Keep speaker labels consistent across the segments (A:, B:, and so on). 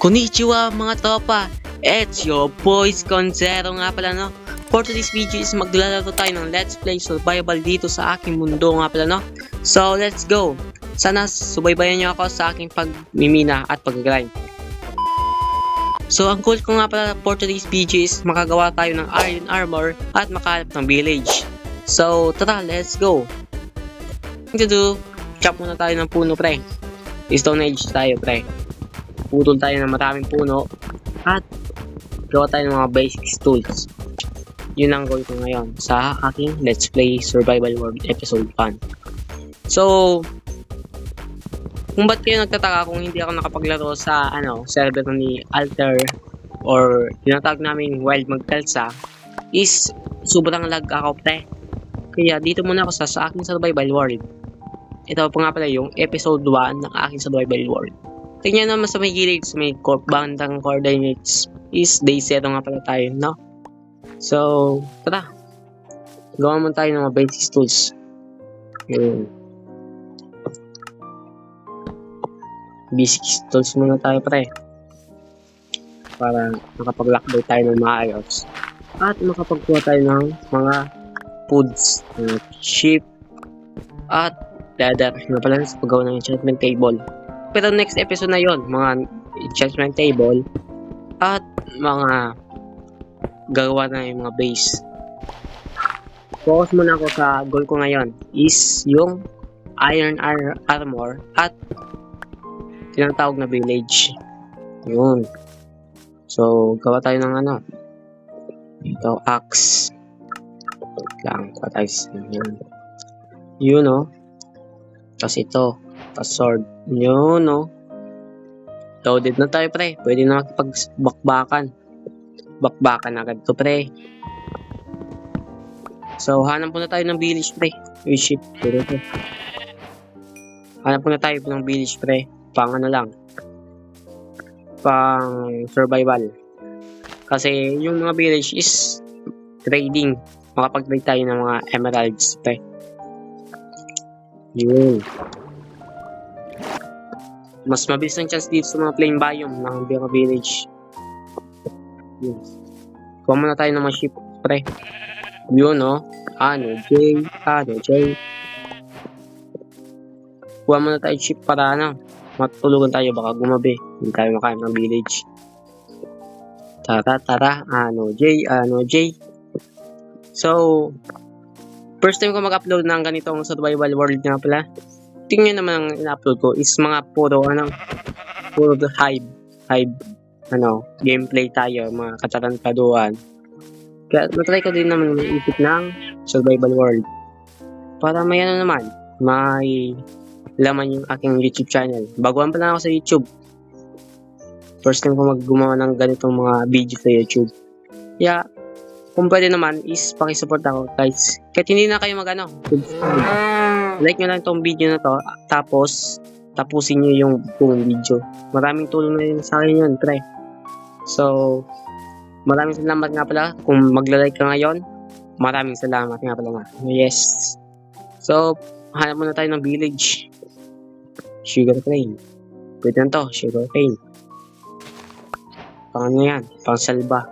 A: Konnichiwa mga tropa! It's your boys Konzero nga pala no. For today's video is maglalaro tayo ng Let's Play Survival dito sa aking mundo nga pala no. So let's go! Sana subaybayan nyo ako sa aking pagmimina at pag-grind. So ang goal ko nga pala for today's video is makagawa tayo ng iron armor at makahanap ng village. So tara, let's go! Thing to do, chop muna tayo ng puno pre. Stone Age tayo pre. Putol tayo ng maraming puno at gawa tayo ng mga basic tools. Yun ang goal ko ngayon sa aking Let's Play Survival World Episode 1. So, kung ba't kayo nagtataka kung hindi ako nakapaglaro sa server ni Alter or tinatawag namin Wild Magkalsa is sobrang lag ako pre. Kaya dito muna ako sa aking survival world. Ito pa nga pala yung episode 1 ng aking survival world. Tingnan naman sa may gilid, sa may bandang coordinates is day 0 nga pala tayo, no? So, tara. Gawa mo tayo ng mga basic tools. Yun. Basic tools muna tayo, pre. Para makapag-lockdown tayo ng maayos. At makapagkuha tayo ng mga foods, sheep, at ladder. Nga pala sa paggawa ng enchantment table. Pero next episode na yon, mga enchantment table at mga gagawa na yung mga base. Focus muna ako sa goal ko ngayon is yung iron armor at tinatawag na village. Yun. So, gawa tayo ng ito, axe. Lang, gawa tayo yun. Yun, no? Tapos ito, tapos sword. Yun, no? Loaded na tayo, pre. Pwede na makipagbakbakan. Bakbakan agad to, pre. So, hanap muna tayo ng village, pre. Uy, shit. Pwede to. Hanap muna tayo ng village, pre. Pang lang. Pang survival. Kasi, yung mga village is trading. Makapag-trade tayo ng mga emeralds, pre. Yun. Mas mabilis ang chance dito sa mga plain biome ng mga village. Yun. Kuha muna tayo ng mga sheep, pre. Yun, no? J. Kuha muna tayo sheep para matutulugan tayo, baka gumabi. Hindi tayo makain ng village. Tara, J. So, first time ko mag-upload ng ganitong survival world nga pala. Tingnan naman ang in-upload ko is mga puro hive gameplay tayo, mga katarantaduhan. Kaya matry ko din naman isip ng survival world para may may laman yung aking YouTube channel. Baguhan pa lang ako sa YouTube. First time ko gumawa ng ganitong mga video sa YouTube. Kaya kung pwede naman is pakisupport ako guys. Kahit hindi na kayo like nyo lang itong video na to, tapos tapusin nyo yung buong video. Maraming tulong na yun sa akin yun, pre. So, maraming salamat nga pala kung magla-like ka ngayon. Maraming salamat nga pala nga. Yes. So, hanap muna tayo ng village. Sugar cane. Pwede na to, sugar cane. Pang yan? Pang salba.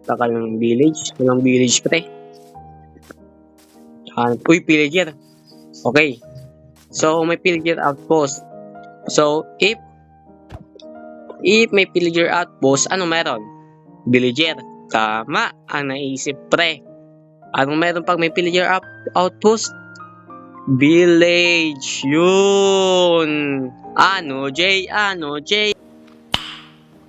A: Takal ng village. Walang village pre. Uy, pillager. Okay. So, may pillager outpost. So, if may pillager outpost, ano meron? Villager. Tama ang naisip pre. Anong meron pag may pillager outpost? Village. Yun. J.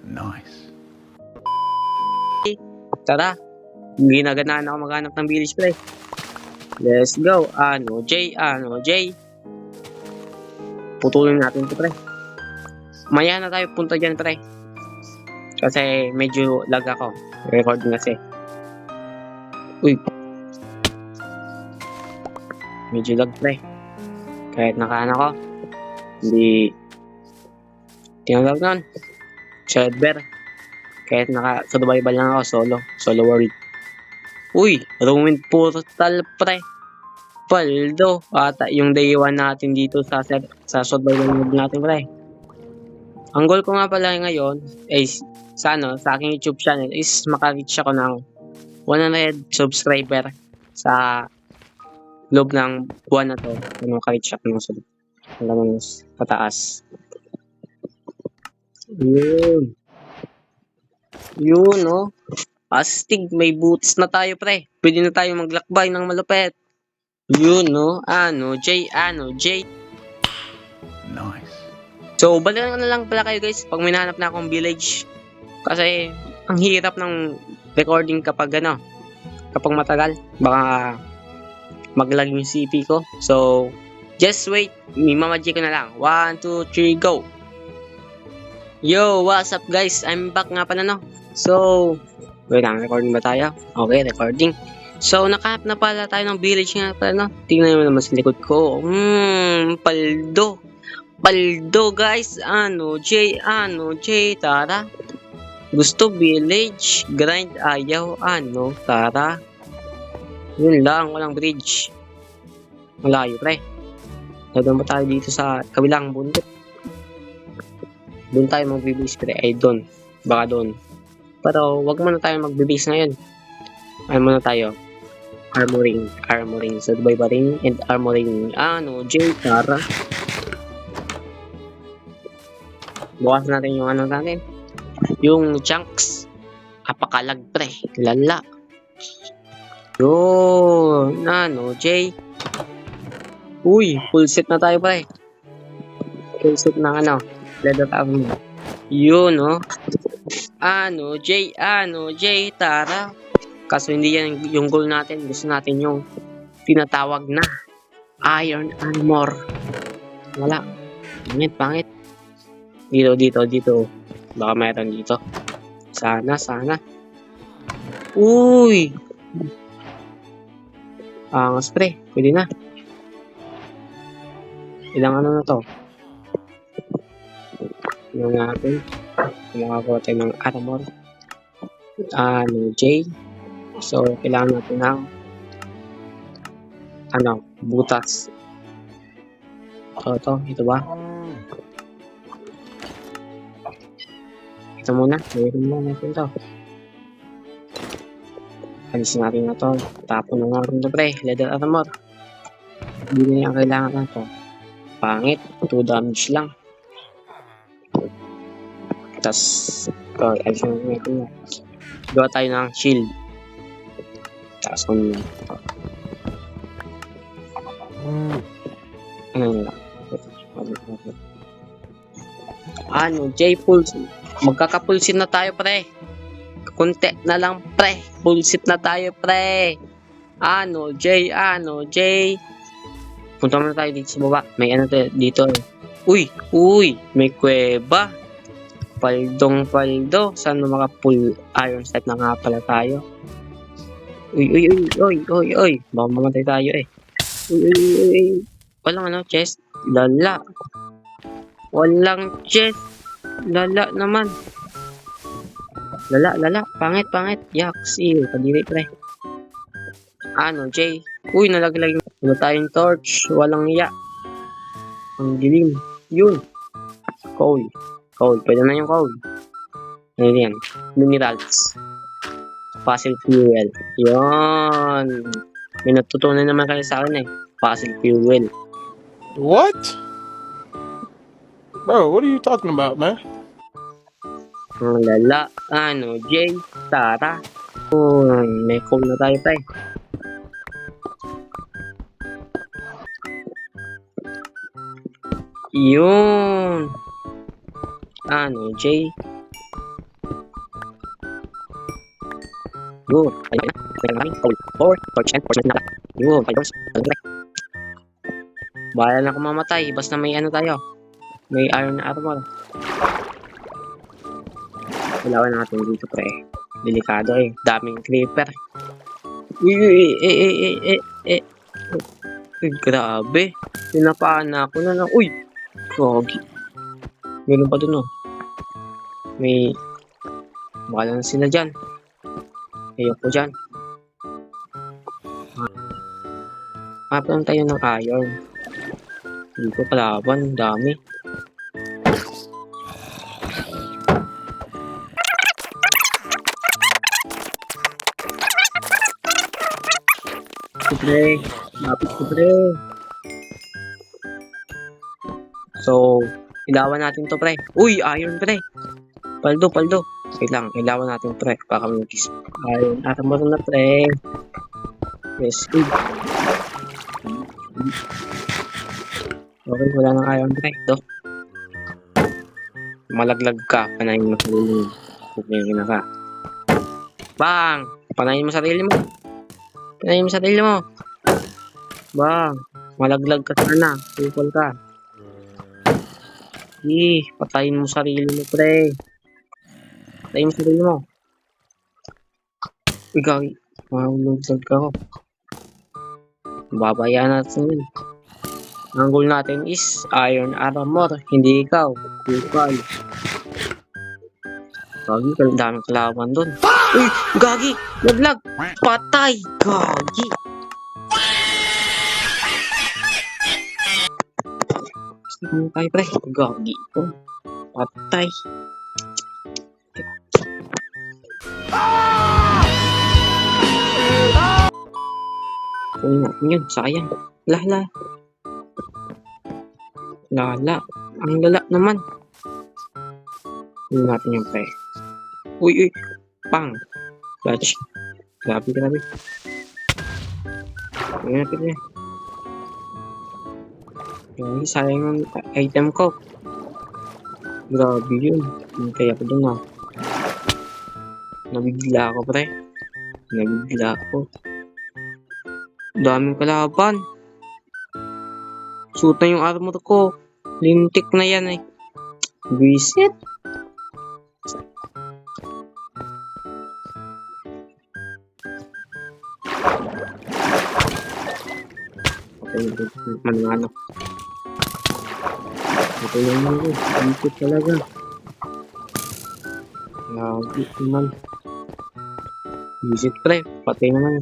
B: Nice.
A: Tara, hindi na ganaan ako maghanap ng village pre. Let's go. J. Putulin natin ito pre. Maya na tayo punta dyan pre. Kasi medyo lag ako. Recording kasi. Uy. Medyo lag pre. Kahit nakahan ako. Hindi. Tinatawag nun. Server. Kahit naka-survival lang ako, solo world. Uy, ruined portal pre. Paldo. At yung day 1 natin dito sa survival mode natin, pre. Ang goal ko nga pala ngayon is sa aking YouTube channel is maka-reach ako ng 100 subscriber sa loob ng buwan na to. Maka-reach ako ng hanggang pataas. Yun, no? Astig, may boots na tayo, pre. Pwede na tayo maglakbay ng malupet. Yun, no? J.
B: Nice.
A: So, balikan na lang pala kayo, guys, pag may nahanap na akong village. Kasi, ang hirap ng recording kapag matagal. Baka maglag yung CP ko. So, just wait. Mimamagic ko na lang. 1, 2, 3, go! Yo, what's up, guys? I'm back nga pala, no? So, wait lang, recording ba tayo? Okay, recording. So, nakahanap na pala tayo ng village nga pala, no? Tingnan mo naman sa likod ko. Paldo. Paldo, guys. J, tara. Gusto village. Grind, ayaw, tara. Yun lang, walang bridge. Malayo, pre. Nagdaan ba tayo dito sa kabilang bundok? Doon tayo magbibase, pre. Ay, doon. Baka doon. Pero, wag muna tayo magbibase ngayon. Ay muna tayo. Armoring. Surviving and armoring. J, tara. Bukas natin yung natin. Yung chunks. Apakalag, pre. Lala. Yun. J. Uy, full set na tayo, pre. Full set ng leather armor. Yun, no? J, tara. Kaso hindi yan yung goal natin. Gusto natin yung tinatawag na iron armor. Wala. Pangit. Dito. Baka mayroon dito. Sana. Uy! Angas, pre. Pwede na. Ilang na to? Tingnan natin. Makakuha tayo ng armor. J. So, kailangan natin ng butas. Ito ba? Ito muna. Mayroon muna natin to. Alisin natin na to. Tapon na natin to, pre. Leather armor. Hindi na yung kailangan na to. Pangit. 2 damage lang. Tapos, alisin natin na. Gawa tayo ng shield. Tapos, J, pulse. Magkakapulsit na tayo, pre. Kunti na lang, pre. Pulsit na tayo, pre. J. Punta muna tayo dito sa baba. May dito. Uy, may kuweba. Paldo. Saan maka full iron set na nga pala tayo? Uy. Baka mamatay tayo, eh. Uy. Walang chest. Lala. Walang chest. Lala naman. Lala. Pangit. Yaksi. Kadiri, pre. J. Uy, nalaglag. Wala tayong torch. Walang iya. Ang dilim. Yun. Coal. Pwede na yung coal. Ano yan? Minerals. Fossil fuel. Yun. May natutunan naman kayo sa akin, eh. Fossil fuel.
B: What? Bro, what are you talking about, man?
A: Ang lala. J. Tara. May coal na tayo, pre. Yun. J. Yun. Ayun. Coal. 4% na. Yun. 5 Bahala na kung mamatay. Basta may tayo. May iron na armor. Kailangan natin dito, pre. Delikado, eh. Daming creeper. Uy. Grabe. Pinapaan na ako na. Uy. Gogi. Meron pa dun, oh. May baka lang sila dyan. Ayoko dyan. Mapalang tayo ng iron. Hindi ko kalaban, dami. Pre, lapit ko pre. So, ilawan natin to pre. Uy, iron pre. Paldo. Wait lang, ilawan natin pre. Baka may iron. Armor na pre. Yes, good. Okay, wala nang iron pre. Ito. Malaglag ka. Panayin mo sarili mo. Pupingin na ka. Bang! Panayin mo sarili mo. Panayin mo sarili mo. Bang! Malaglag ka sana. Pupol ka. Patayin mo sarili mo, pre. Patayin mo sarili mo. Ikaw, mahulog ka ko. Babayaan natin yun. Ang goal natin is iron armor, hindi ikaw. Kupal. Gagi, daming kalaban dun. Uy, gagi! Naglag! Patay! Gagi! Ano tayo pre? Gagi ito. Patay. Kunin natin yun. Sayang. Lala. Ang lala naman. Kunin natin yung pre. Uy. Pang. Clutch. Grabe. Kunin natin yan. Ay, sayang ang item ko. Grabe yun. Hintay ako dun ah. Nabigla ako pre. Daming kalaban. Suot na yung armor ko. Lintik na yan eh. Visit. Manano. Ito lang yun. Lintik talaga. Lagi naman. Visit pre. Patay naman.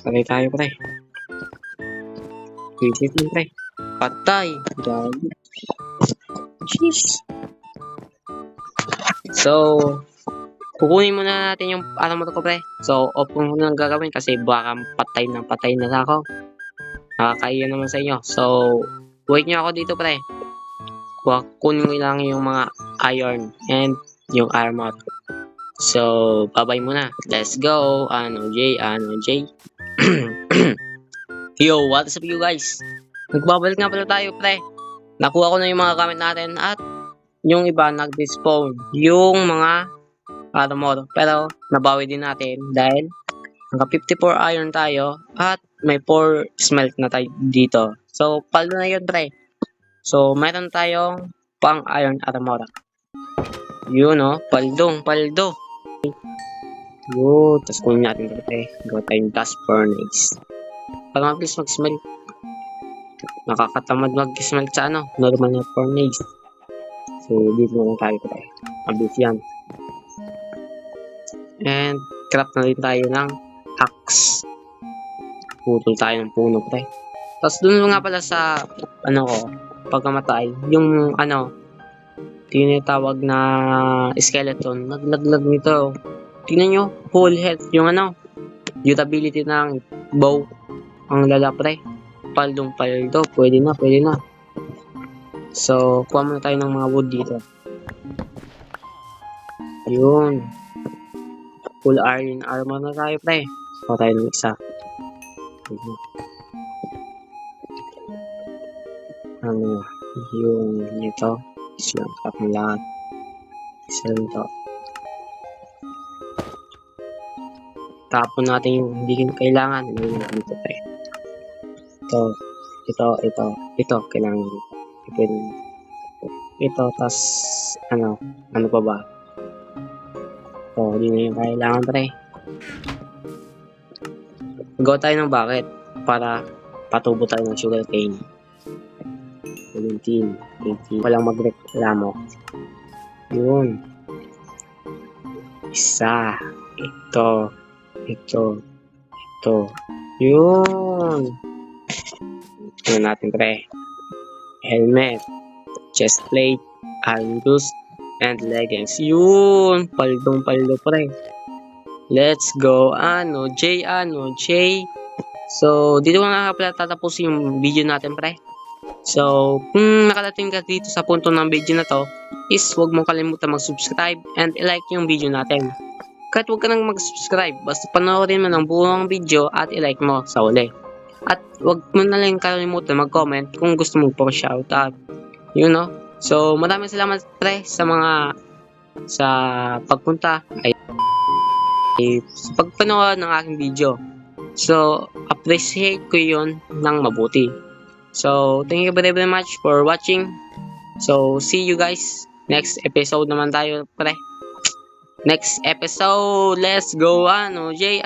A: Patay tayo pre. Visit mo pre. Patay. Lagi. Jeez. So, kukunin muna natin yung armor ko pre. So, off ko muna lang gagawin kasi baka patay na ako. Nakakaiya naman sa inyo. So, wait nyo ako dito pre. Kunin mo lang yung mga iron and yung armor. So, bye-bye muna. Let's go. Ano J. Yo, what's up you guys? Nagbabalik nga pala tayo pre. Nakuha ko na yung mga gamit natin at yung iba nag-despawn yung mga armor. Pero nabawi din natin dahil hanggang 54 iron tayo at may 4 smelt na tayo dito. So, paldo na yun pre. So, mayroon tayong pang iron armor. Yun o, paldo. Yun, tapos kunin natin ito pre. Gawa tayong dust furnace. Para mabilis mag-smelt. Nakakatamad mag-smelt sa normal na furnace. So, dito na lang tayo pre. Mabilis yan. And, craft na rin tayo ng axe. Putol tayo ng puno pre. Tapos dun nga pala sa, pagkamatay, yung, tinatawag na skeleton, naglaglag nito. Tingnan nyo, full health, yung durability ng bow. Ang lala pre. Paldo, pwede na. So, kuha muna tayo ng mga wood dito. Ayun. Full iron armor na tayo pre. Kuha tayo ng isa. Yung nito. Islang cut mo lahat. Isa rin to. Tapon natin yung hindi kailangan. Dito pre. Ito, kailangan dito. Ito, tas, ano pa ba? Hindi na yung kailangan pre. Gawa tayo ng bucket para patubo tayo ng sugarcane. 17, 18, walang magreklamo. Yun. Isa. Ito. Yun. Tingnan natin pre. Helmet, chest plate, iron boost, and leggings. Yun. Paldong paldo pre. Let's go. J. So, dito nga pala tatapusin yung video natin pre. So, kung nakarating ka dito sa punto ng video na to, is huwag mong kalimutan mag-subscribe and i-like yung video natin. Kahit huwag ka nang mag-subscribe, basta panoorin mo ng buong video at i-like mo sa uli. At huwag mo na lang kalimutan mag-comment kung gusto mo po shoutout. You know? So, maraming salamat pre sa pagpunta ay sa pagpanood ng aking video. So, appreciate ko yun ng mabuti. So, thank you very much for watching. So, see you guys. Next episode naman tayo, pre. Next episode. Let's go, J.